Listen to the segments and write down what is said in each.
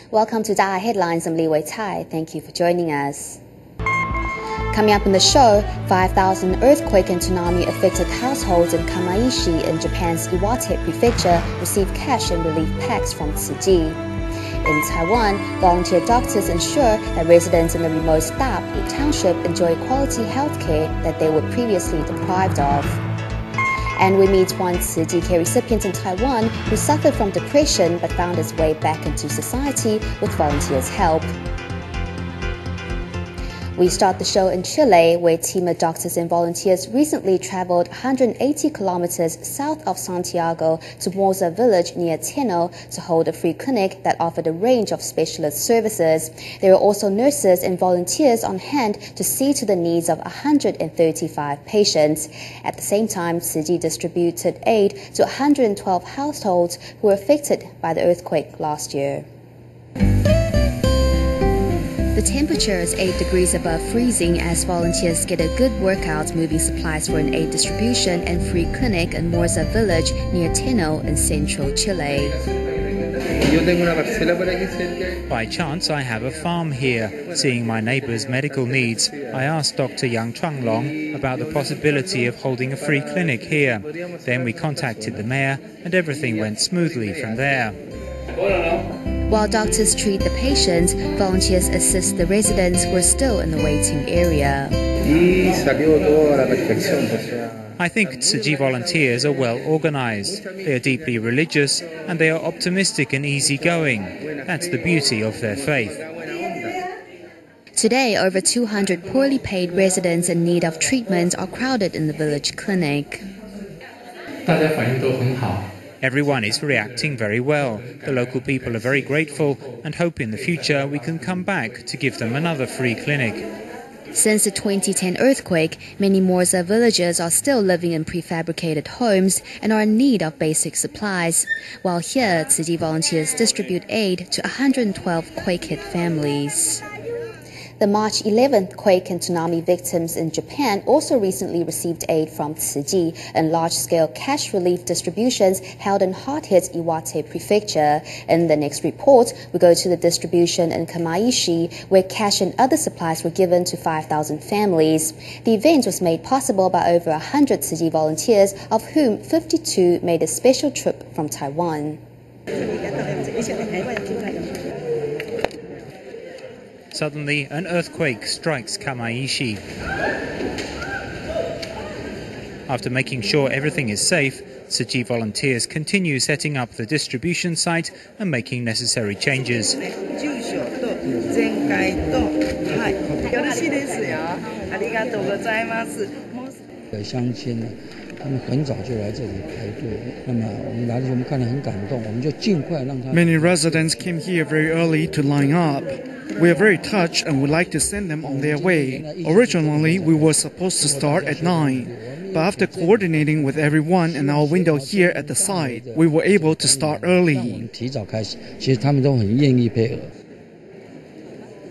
Welcome to Daha Headlines. I'm Li Wei Tai. Thank you for joining us. Coming up in the show, 5,000 earthquake and tsunami-affected households in Kamaishi in Japan's Iwate Prefecture received cash and relief packs from Tsuji. In Taiwan, volunteer doctors ensure that residents in the remote Dapu township enjoy quality health care that they were previously deprived of. And we meet one Tsuji care recipient in Taiwan who suffered from depression but found his way back into society with volunteers' help. We start the show in Chile, where a team of doctors and volunteers recently traveled 180 kilometers south of Santiago to Morza village near Teno to hold a free clinic that offered a range of specialist services. There were also nurses and volunteers on hand to see to the needs of 135 patients. At the same time, Tsuji distributed aid to 112 households who were affected by the earthquake last year. The temperature is 8 degrees above freezing as volunteers get a good workout moving supplies for an aid distribution and free clinic in Morza village near Teno in central Chile. By chance, I have a farm here. Seeing my neighbour's medical needs, I asked Dr. Yang Changlong about the possibility of holding a free clinic here. Then we contacted the mayor and everything went smoothly from there. While doctors treat the patients, volunteers assist the residents who are still in the waiting area. I think Tsuji volunteers are well organised. They are deeply religious and they are optimistic and easygoing. That's the beauty of their faith. Today, over 200 poorly paid residents in need of treatment are crowded in the village clinic. Everyone is reacting very well. The local people are very grateful and hope in the future we can come back to give them another free clinic. Since the 2010 earthquake, many Morza villagers are still living in prefabricated homes and are in need of basic supplies. While here, Tsuji volunteers distribute aid to 112 quake-hit families. The March 11th quake and tsunami victims in Japan also recently received aid from Tsuji and large-scale cash relief distributions held in hard-hit Iwate Prefecture. In the next report, we go to the distribution in Kamaishi, where cash and other supplies were given to 5,000 families. The event was made possible by over 100 Tsuji volunteers, of whom 52 made a special trip from Taiwan. Suddenly, an earthquake strikes Kamaishi. After making sure everything is safe, Tsuji volunteers continue setting up the distribution site and making necessary changes. Many residents came here very early to line up. We are very touched and would like to send them on their way. Originally, we were supposed to start at 9, but after coordinating with everyone and our window here at the site, we were able to start early.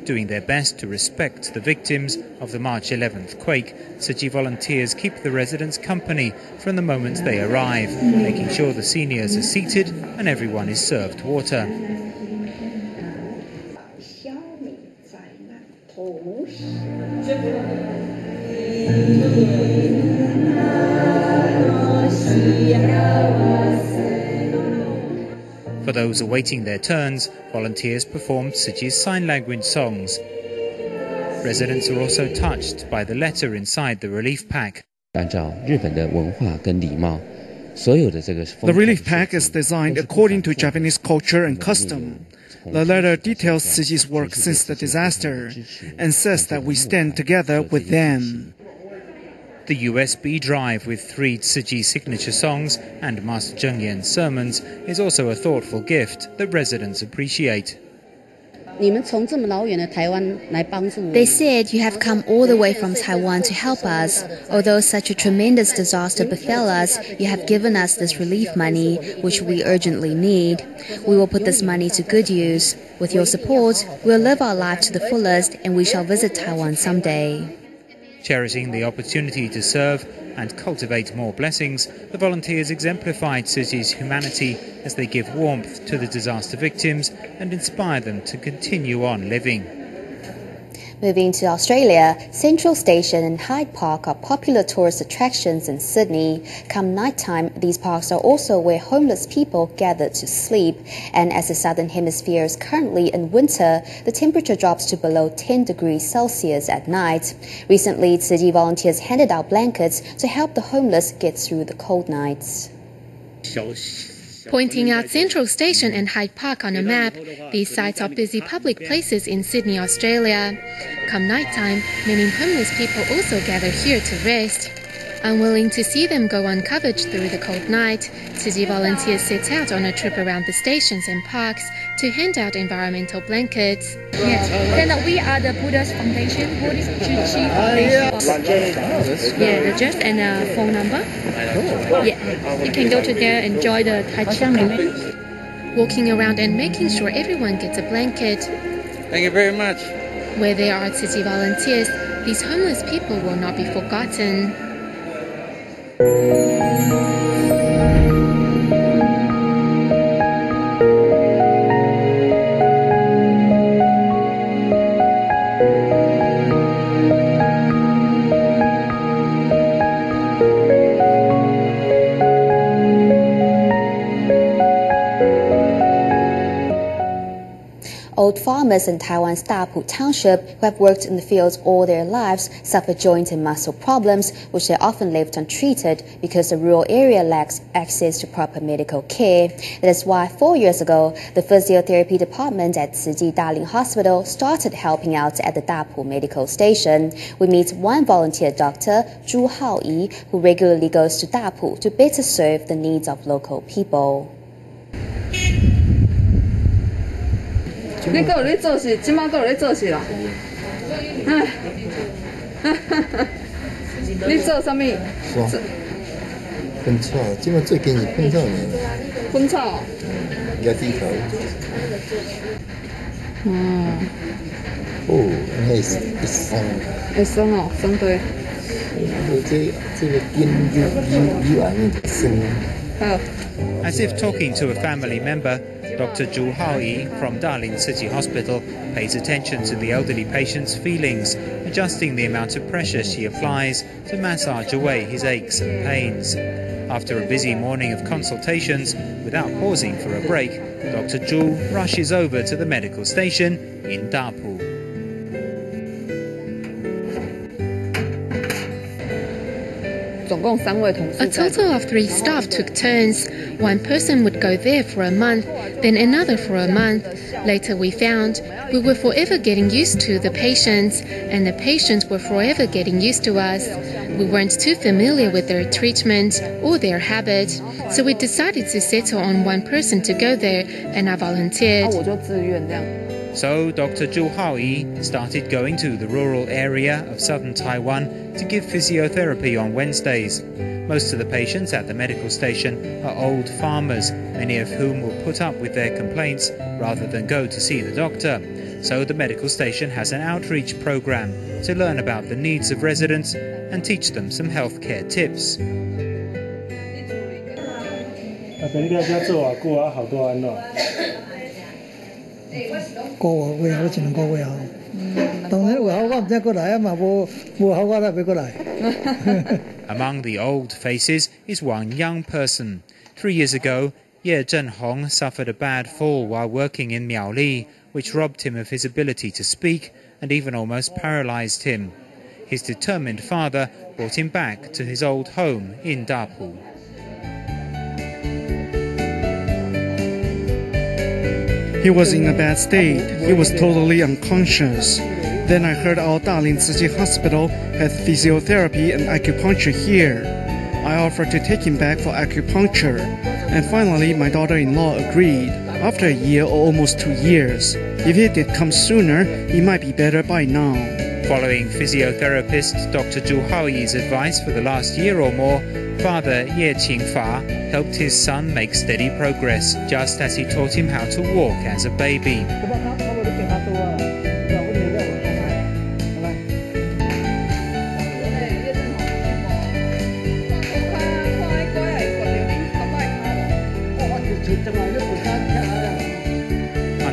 Doing their best to respect the victims of the March 11th quake, Tsuji volunteers keep the residents company from the moment they arrive, making sure the seniors are seated and everyone is served water. For those awaiting their turns, volunteers performed Tsuji's sign language songs. Residents are also touched by the letter inside the relief pack. The relief pack is designed according to Japanese culture and custom. The letter details Tsuji's work since the disaster and says that we stand together with them. The USB drive with 3 Tsuji signature songs and Master Zhengyan's sermons is also a thoughtful gift that residents appreciate. They said you have come all the way from Taiwan to help us. Although such a tremendous disaster befell us, you have given us this relief money, which we urgently need. We will put this money to good use. With your support, we'll live our life to the fullest and we shall visit Taiwan someday. Cherishing the opportunity to serve and cultivate more blessings, the volunteers exemplified Tzu Chi's humanity as they give warmth to the disaster victims and inspire them to continue on living. Moving to Australia, Central Station and Hyde Park are popular tourist attractions in Sydney. Come nighttime, these parks are also where homeless people gather to sleep. And as the Southern Hemisphere is currently in winter, the temperature drops to below 10 degrees Celsius at night. Recently, Tzu Chi volunteers handed out blankets to help the homeless get through the cold nights. Pointing out Central Station and Hyde Park on a map, these sites are busy public places in Sydney, Australia. Come nighttime, many homeless people also gather here to rest. Unwilling to see them go uncovered through the cold night, Tzu Chi volunteers set out on a trip around the stations and parks to hand out environmental blankets. Yes, then we are the Buddha's Foundation, Buddhist Tzu Chi Foundation. Yeah, the address and phone number. Yeah, you can go to there and enjoy the Tai Chi movement. Walking around and making sure everyone gets a blanket. Thank you very much. Where there are Tzu Chi volunteers, these homeless people will not be forgotten. Old farmers in Taiwan's Dapu township who have worked in the fields all their lives suffer joint and muscle problems, which they often left untreated because the rural area lacks access to proper medical care. That is why 4 years ago, the physiotherapy department at Tzu Chi Darling Hospital started helping out at the Dapu medical station. We meet one volunteer doctor, Zhu Haoyi, who regularly goes to Dapu to better serve the needs of local people. 你搁有咧做事，即马搁有咧做事啦。你做啥物？喷草，即马最近是喷草呢。喷草。压低头。哦，那是会酸。会酸哦，酸对。这个筋有安尼就酸。好。 As if talking to a family member, Dr. Zhu Haoyi from Darling Tzu Chi Hospital pays attention to the elderly patient's feelings, adjusting the amount of pressure she applies to massage away his aches and pains. After a busy morning of consultations, without pausing for a break, Dr. Zhu rushes over to the medical station in Dapu. A total of 3 staff took turns. One person would go there for a month, then another for a month. Later we found we were forever getting used to the patients, and the patients were forever getting used to us. We weren't too familiar with their treatment or their habits, so we decided to settle on one person to go there, and I volunteered. So Dr. Zhu Haoyi started going to the rural area of southern Taiwan to give physiotherapy on Wednesdays. Most of the patients at the medical station are old farmers, many of whom will put up with their complaints rather than go to see the doctor. So the medical station has an outreach program to learn about the needs of residents and teach them some healthcare tips. 個月好似2個月後，當然會好，我唔知過來啊嘛，冇好我都未過來。Among the old faces is one young person. 3 years ago, Ye Zhenhong suffered a bad fall while working in Miaoli, which robbed him of his ability to speak and even almost paralyzed him. His determined father brought him back to his old home in Dapu. He was in a bad state. He was totally unconscious. Then I heard our Darling Tzu Chi Hospital had physiotherapy and acupuncture here. I offered to take him back for acupuncture, and finally my daughter-in-law agreed. After a year or almost 2 years. If he did come sooner, he might be better by now. Following physiotherapist Dr. Zhu Haoyi's advice for the last year or more, Father Ye Qingfa helped his son make steady progress, just as he taught him how to walk as a baby.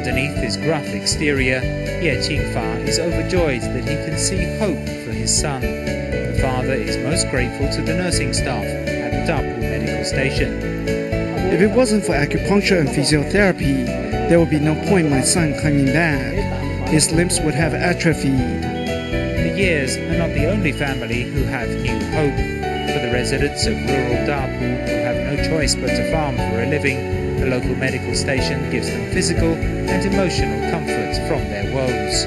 Underneath his gruff exterior, Ye Qingfa is overjoyed that he can see hope for his son. The father is most grateful to the nursing staff at the Dapu medical station. If it wasn't for acupuncture and physiotherapy, there would be no point my son coming back. His limbs would have atrophied. The Years are not the only family who have new hope. For the residents of rural Dapu who have no choice but to farm for a living, the local medical station gives them physical and emotional comfort from their woes.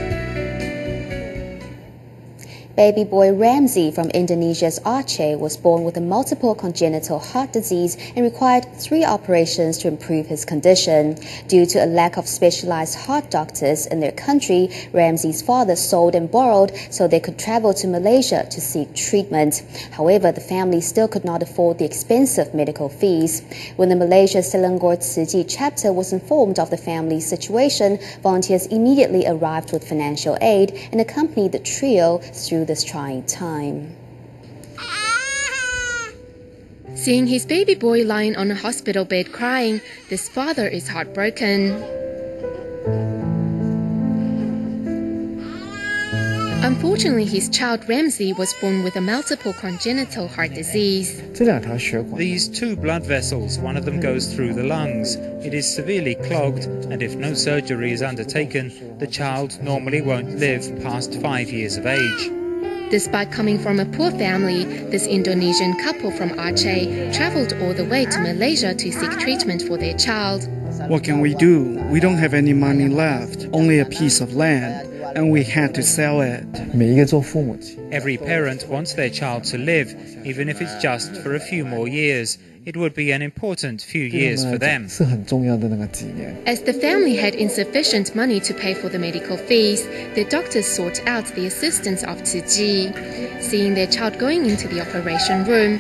Baby boy Ramsey from Indonesia's Aceh was born with a multiple congenital heart disease and required 3 operations to improve his condition. Due to a lack of specialized heart doctors in their country, Ramsey's father sold and borrowed so they could travel to Malaysia to seek treatment. However, the family still could not afford the expensive medical fees. When the Malaysia Selangor Tzu Chi chapter was informed of the family's situation, volunteers immediately arrived with financial aid and accompanied the trio through this trying time. Seeing his baby boy lying on a hospital bed crying, this father is heartbroken. Unfortunately, his child Ramsey was born with a multiple congenital heart disease. These 2 blood vessels, one of them goes through the lungs. It is severely clogged, and if no surgery is undertaken, the child normally won't live past 5 years of age. Despite coming from a poor family, this Indonesian couple from Aceh travelled all the way to Malaysia to seek treatment for their child. What can we do? We don't have any money left, only a piece of land, and we had to sell it. Every parent wants their child to live, even if it's just for a few more years. It would be an important few years for them. As the family had insufficient money to pay for the medical fees, the doctors sought out the assistance of Tzu Chi. Seeing their child going into the operation room,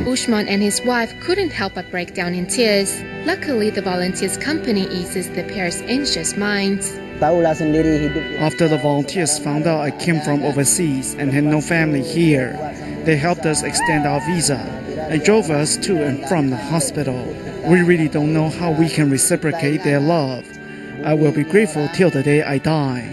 Usman and his wife couldn't help but break down in tears. Luckily, the volunteers' company eases the pair's anxious minds. After the volunteers found out I came from overseas and had no family here, they helped us extend our visa and drove us to and from the hospital. We really don't know how we can reciprocate their love. I will be grateful till the day I die.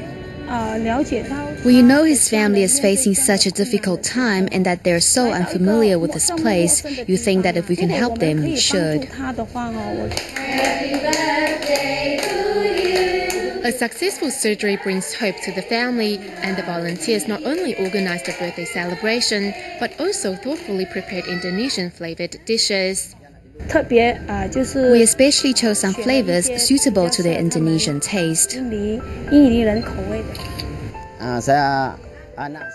When you know his family is facing such a difficult time and that they're so unfamiliar with this place, you think that if we can help them, we should. A successful surgery brings hope to the family, and the volunteers not only organized a birthday celebration, but also thoughtfully prepared Indonesian-flavored dishes. We especially chose some flavors suitable to their Indonesian taste.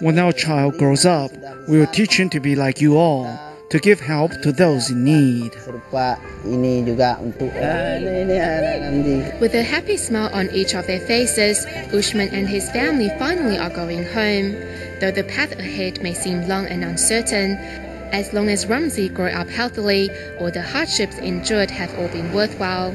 When our child grows up, we will teach him to be like you all, to give help to those in need. With a happy smile on each of their faces, Usman and his family finally are going home. Though the path ahead may seem long and uncertain, as long as Ramsey grows up healthily, all the hardships endured have all been worthwhile.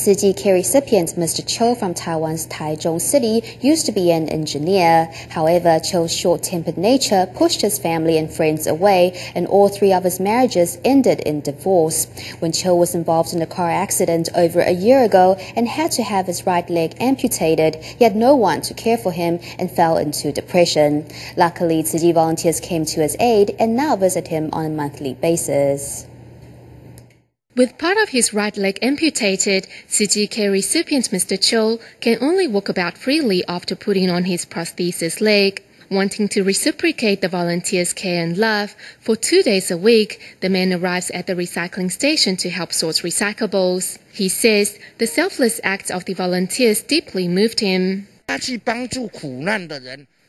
Tzu Chi care recipient Mr. Cho from Taiwan's Taichung City used to be an engineer. However, Cho's short-tempered nature pushed his family and friends away, and all 3 of his marriages ended in divorce. When Cho was involved in a car accident over a year ago and had to have his right leg amputated, he had no one to care for him and fell into depression. Luckily, Tzu Chi volunteers came to his aid and now visit him on a monthly basis. With part of his right leg amputated, Tzu Chi care recipient Mr. Cho can only walk about freely after putting on his prosthesis leg. Wanting to reciprocate the volunteers' care and love, for 2 days a week, the man arrives at the recycling station to help sort recyclables. He says the selfless acts of the volunteers deeply moved him.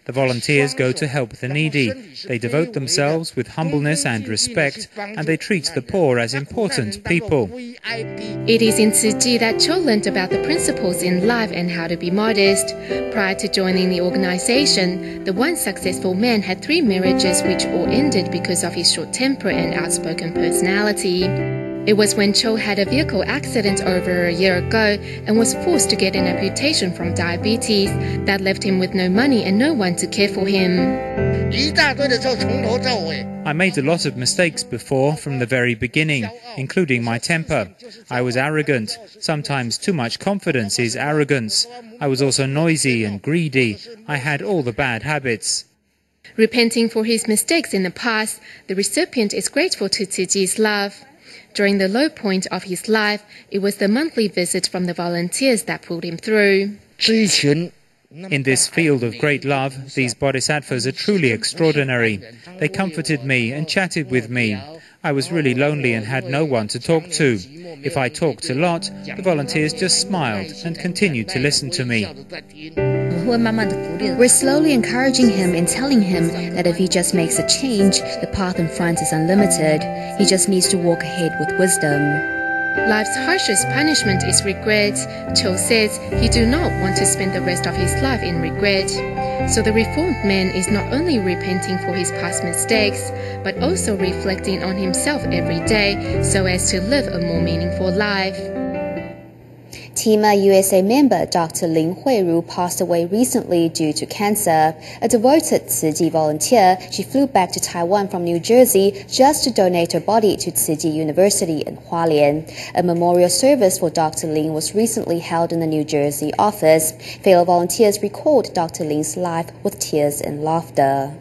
The volunteers go to help the needy. They devote themselves with humbleness and respect, and they treat the poor as important people. It is in Tzu Chi that Cho learned about the principles in life and how to be modest. Prior to joining the organization, the one successful man had 3 marriages which all ended because of his short temper and outspoken personality. It was when Cho had a vehicle accident over a year ago and was forced to get an amputation from diabetes that left him with no money and no one to care for him. I made a lot of mistakes before from the very beginning, including my temper. I was arrogant. Sometimes too much confidence is arrogance. I was also noisy and greedy. I had all the bad habits. Repenting for his mistakes in the past, the recipient is grateful to Tzu Chi's love. During the low point of his life, it was the monthly visits from the volunteers that pulled him through. In this field of great love, these bodhisattvas are truly extraordinary. They comforted me and chatted with me. I was really lonely and had no one to talk to. If I talked a lot, the volunteers just smiled and continued to listen to me. We're slowly encouraging him and telling him that if he just makes a change, the path in front is unlimited. He just needs to walk ahead with wisdom. Life's harshest punishment is regret. Cho says he do not want to spend the rest of his life in regret. So the reformed man is not only repenting for his past mistakes, but also reflecting on himself every day so as to live a more meaningful life. TIMA USA member Dr. Lin Huiru passed away recently due to cancer. A devoted Tzu Chi volunteer, she flew back to Taiwan from New Jersey just to donate her body to Tzu Chi University in Hualien. A memorial service for Dr. Lin was recently held in the New Jersey office. Fellow volunteers recalled Dr. Lin's life with tears and laughter.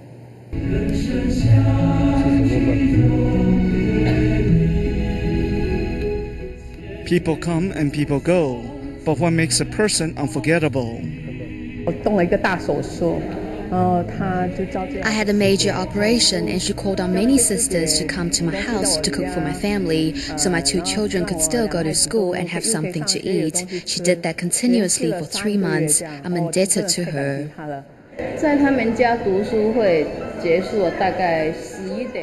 People come and people go, but what makes a person unforgettable? I had a major operation and she called on many sisters to come to my house to cook for my family so my 2 children could still go to school and have something to eat. She did that continuously for 3 months. I'm indebted to her.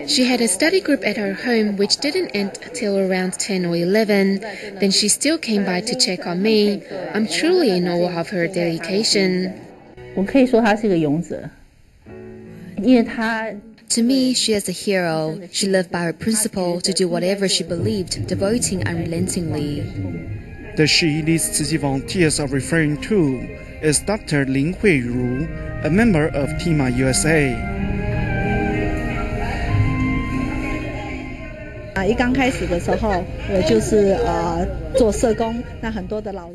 She had a study group at her home which didn't end till around 10 or 11. Then she still came by to check on me. I'm truly in awe of her dedication. To me, she is a hero. She lived by her principle to do whatever she believed, devoting unrelentingly. The she these Tzu Chi volunteers are referring to is Dr. Lin Huiru, a member of TIMA USA.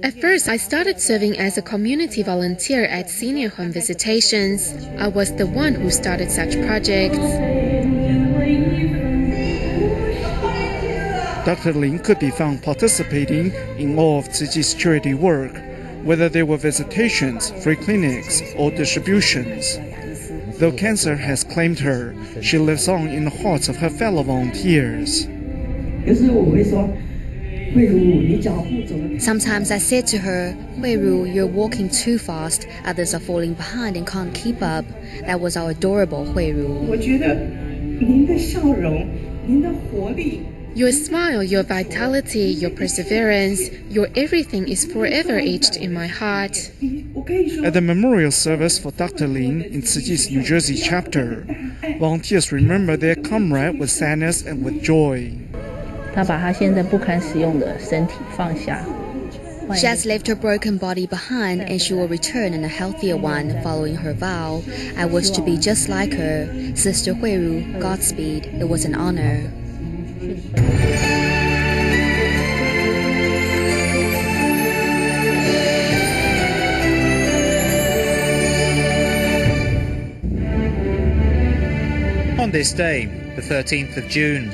At first, I started serving as a community volunteer at senior home visitations. I was the one who started such projects. Dr. Lin could be found participating in all of Tzu Chi's charity work, whether they were visitations, free clinics, or distributions. Though cancer has claimed her, she lives on in the hearts of her fellow volunteers. Sometimes I said to her, Huiru, you're walking too fast. Others are falling behind and can't keep up. That was our adorable Huiru. Your smile, your vitality, your perseverance, your everything is forever etched in my heart. At the memorial service for Dr. Lin in Tzu Chi's New Jersey chapter, volunteers remember their comrade with sadness and with joy. She has left her broken body behind and she will return in a healthier one, following her vow. I was to be just like her. Sister Huiru, Godspeed. It was an honor. On this day, the 13th of June,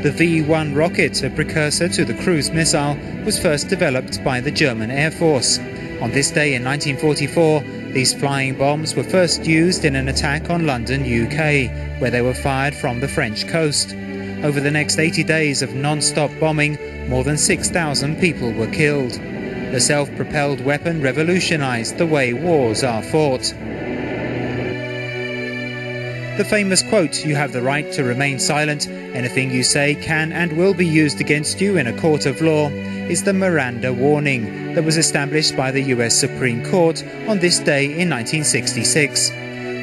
the V-1 rocket, a precursor to the cruise missile, was first developed by the German Air Force. On this day in 1944, these flying bombs were first used in an attack on London, UK, where they were fired from the French coast. Over the next 80 days of non-stop bombing, more than 6,000 people were killed. The self-propelled weapon revolutionized the way wars are fought. The famous quote, "You have the right to remain silent. Anything you say can and will be used against you in a court of law," is the Miranda warning that was established by the US Supreme Court on this day in 1966.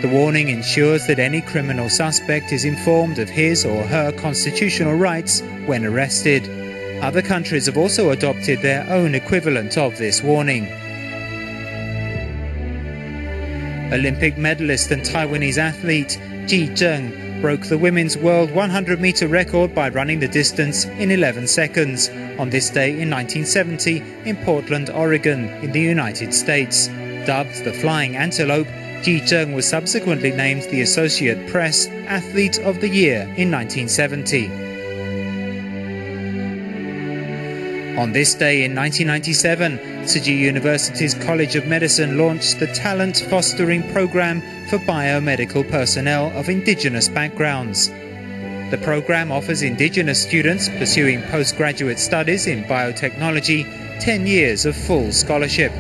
The warning ensures that any criminal suspect is informed of his or her constitutional rights when arrested. Other countries have also adopted their own equivalent of this warning. Olympic medalist and Taiwanese athlete Ji Zheng broke the women's world 100-meter record by running the distance in 11 seconds on this day in 1970 in Portland, Oregon, in the United States. Dubbed the Flying Antelope, Ji Zheng was subsequently named the Associated Press Athlete of the Year in 1970. On this day in 1997, Tzu Chi University's College of Medicine launched the Talent Fostering Program for biomedical personnel of indigenous backgrounds. The program offers indigenous students pursuing postgraduate studies in biotechnology 10 years of full scholarship.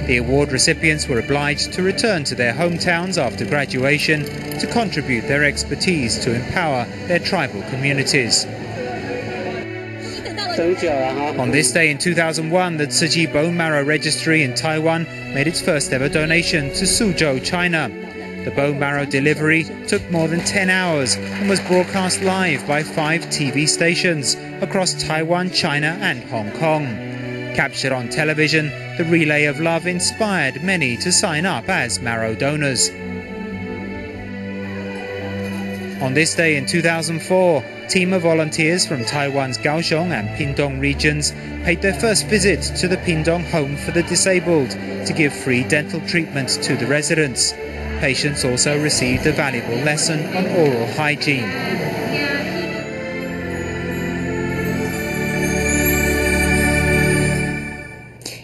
The award recipients were obliged to return to their hometowns after graduation to contribute their expertise to empower their tribal communities. On this day in 2001, the Tzu Chi Bone Marrow Registry in Taiwan made its first ever donation to Suzhou, China. The bone marrow delivery took more than 10 hours and was broadcast live by 5 TV stations across Taiwan, China and Hong Kong. Captured on television, the relay of love inspired many to sign up as marrow donors. On this day in 2004, a team of volunteers from Taiwan's Kaohsiung and Pingtung regions paid their first visit to the Pingtung Home for the Disabled to give free dental treatment to the residents. Patients also received a valuable lesson on oral hygiene.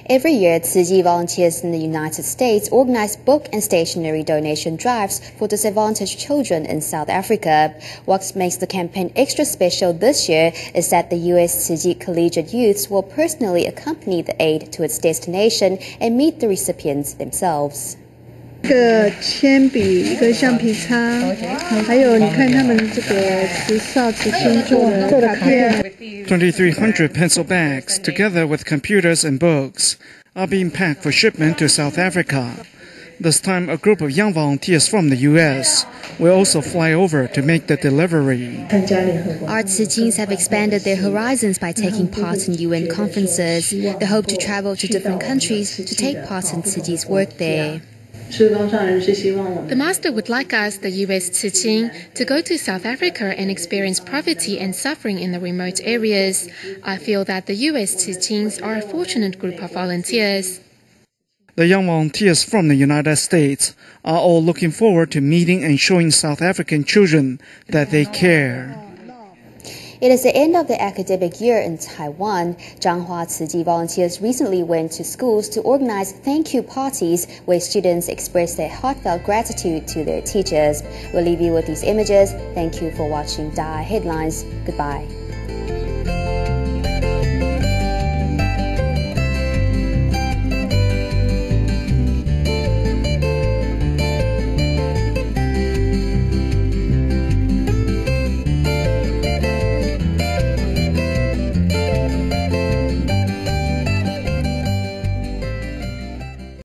Every year, Tzu Chi volunteers in the United States organize book and stationery donation drives for disadvantaged children in South Africa. What makes the campaign extra special this year is that the U.S. Tzu Chi collegiate youths will personally accompany the aid to its destination and meet the recipients themselves. 一个铅笔，一个橡皮擦，还有你看他们这个慈少慈心做的卡片。2,300 pencil bags, together with computers and books, are being packed for shipment to South Africa. This time, a group of young volunteers from the U.S. will also fly over to make the delivery. Our Tzu Chins have expanded their horizons by taking part in UN conferences. They hope to travel to different countries to take part in Tzu Chi's work there. The Master would like us, the US Tzu Chi, to go to South Africa and experience poverty and suffering in the remote areas. I feel that the US Tzu Chins are a fortunate group of volunteers. The young volunteers from the United States are all looking forward to meeting and showing South African children that they care. It is the end of the academic year in Taiwan. Zhanghua Tzu Chi volunteers recently went to schools to organize thank you parties where students express their heartfelt gratitude to their teachers. We'll leave you with these images. Thank you for watching DA Headlines. Goodbye.